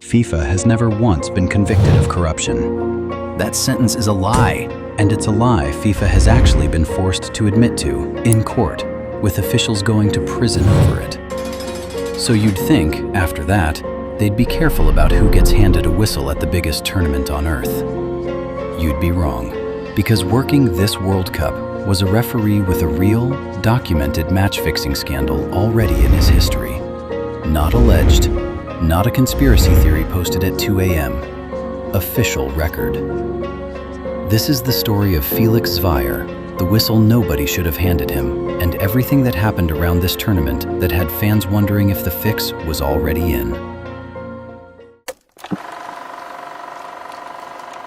FIFA has never once been convicted of corruption. That sentence is a lie, and it's a lie FIFA has actually been forced to admit to in court, with officials going to prison over it. So you'd think, after that, they'd be careful about who gets handed a whistle at the biggest tournament on Earth. You'd be wrong, because working this World Cup was a referee with a real, documented match-fixing scandal already in his history. Not alleged, not a conspiracy theory posted at 2 a.m. Official record. This is the story of Felix Zwayer, the whistle nobody should have handed him, and everything that happened around this tournament that had fans wondering if the fix was already in.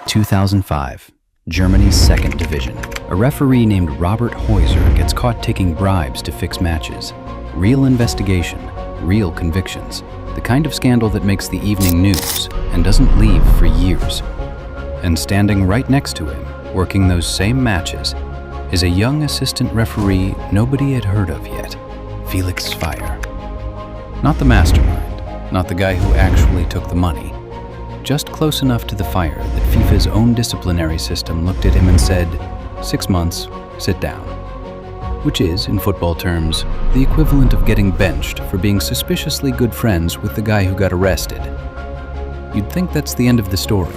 2005. Germany's second division. A referee named Robert Heuser gets caught taking bribes to fix matches. Real investigation, real convictions. The kind of scandal that makes the evening news and doesn't leave for years. And standing right next to him, working those same matches, is a young assistant referee nobody had heard of yet, Felix Zwayer. Not the mastermind, not the guy who actually took the money. Just close enough to the fire that FIFA's own disciplinary system looked at him and said, 6 months, sit down. Which is, in football terms, the equivalent of getting benched for being suspiciously good friends with the guy who got arrested. You'd think that's the end of the story,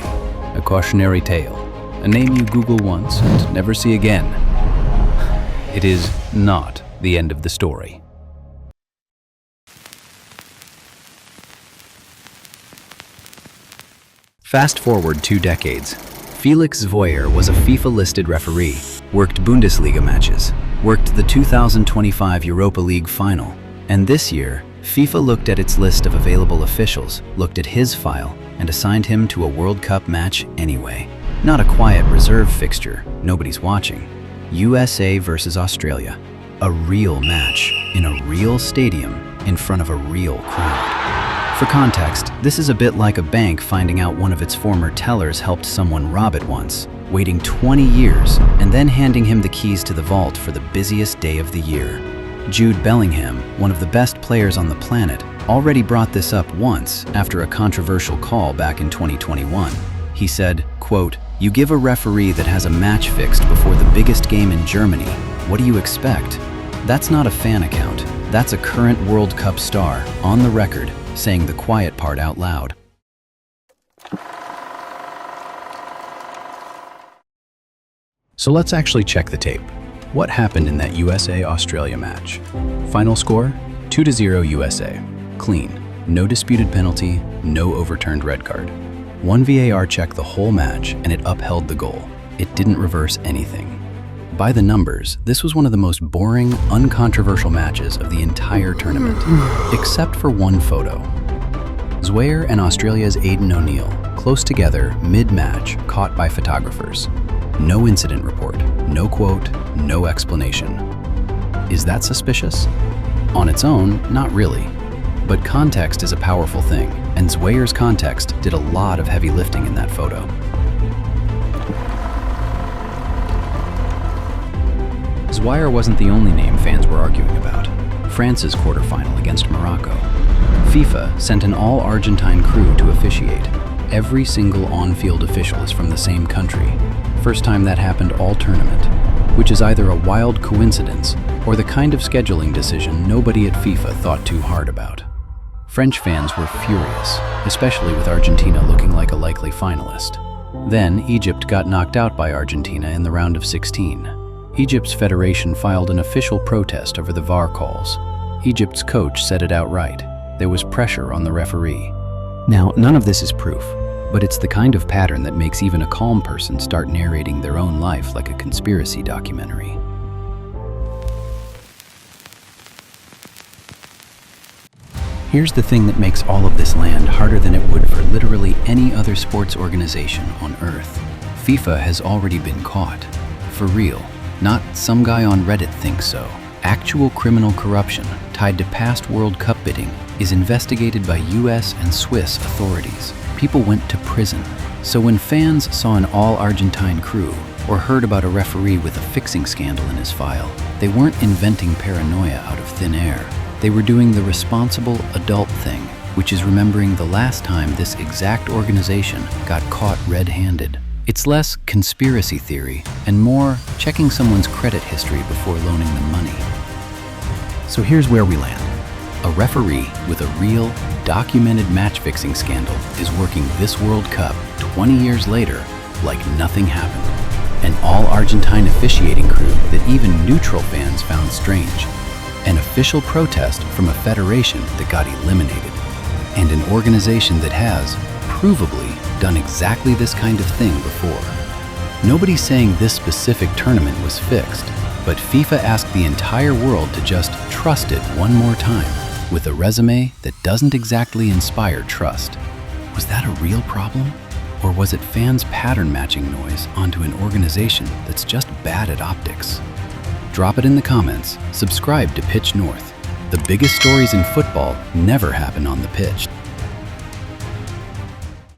a cautionary tale, a name you Google once and never see again. It is not the end of the story. Fast forward 2 decades. Felix Zwayer was a FIFA-listed referee, worked Bundesliga matches, worked the 2025 Europa League final, and this year, FIFA looked at its list of available officials, looked at his file, and assigned him to a World Cup match anyway. Not a quiet reserve fixture, nobody's watching. USA versus Australia. A real match, in a real stadium, in front of a real crowd. For context, this is a bit like a bank finding out one of its former tellers helped someone rob it once, waiting 20 years, and then handing him the keys to the vault for the busiest day of the year. Jude Bellingham, one of the best players on the planet, already brought this up once after a controversial call back in 2021. He said, quote, "You give a referee that has a match fixed before the biggest game in Germany, what do you expect?" That's not a fan account. That's a current World Cup star, on the record, saying the quiet part out loud. So let's actually check the tape. What happened in that USA-Australia match? Final score, 2-0 USA. Clean. No disputed penalty, no overturned red card. One VAR checked the whole match and it upheld the goal. It didn't reverse anything. By the numbers, this was one of the most boring, uncontroversial matches of the entire tournament, except for one photo. Zwayer and Australia's Aidan O'Neill, close together, mid-match, caught by photographers. No incident report, no quote, no explanation. Is that suspicious? On its own, not really. But context is a powerful thing, and Zwayer's context did a lot of heavy lifting in that photo. Zwayer wasn't the only name fans were arguing about. France's quarterfinal against Morocco. FIFA sent an all-Argentine crew to officiate. Every single on-field official is from the same country. First time that happened all tournament, which is either a wild coincidence or the kind of scheduling decision nobody at FIFA thought too hard about. French fans were furious, especially with Argentina looking like a likely finalist. Then Egypt got knocked out by Argentina in the round of 16. Egypt's federation filed an official protest over the VAR calls. Egypt's coach said it outright. There was pressure on the referee. Now, none of this is proof, but it's the kind of pattern that makes even a calm person start narrating their own life like a conspiracy documentary. Here's the thing that makes all of this land harder than it would for literally any other sports organization on Earth. FIFA has already been caught. For real. Not some guy on Reddit thinks so. Actual criminal corruption tied to past World Cup bidding is investigated by US and Swiss authorities. People went to prison. So when fans saw an all-Argentine crew or heard about a referee with a fixing scandal in his file, they weren't inventing paranoia out of thin air. They were doing the responsible adult thing, which is remembering the last time this exact organization got caught red-handed. It's less conspiracy theory and more checking someone's credit history before loaning them money. So here's where we land. A referee with a real, documented match-fixing scandal is working this World Cup 20 years later like nothing happened. An all-Argentine officiating crew that even neutral fans found strange. An official protest from a federation that got eliminated. And an organization that has, provably, done exactly this kind of thing before. Nobody's saying this specific tournament was fixed, but FIFA asked the entire world to just trust it one more time, with a resume that doesn't exactly inspire trust. Was that a real problem? Or was it fans pattern matching noise onto an organization that's just bad at optics? Drop it in the comments, subscribe to Pitch North. The biggest stories in football never happen on the pitch.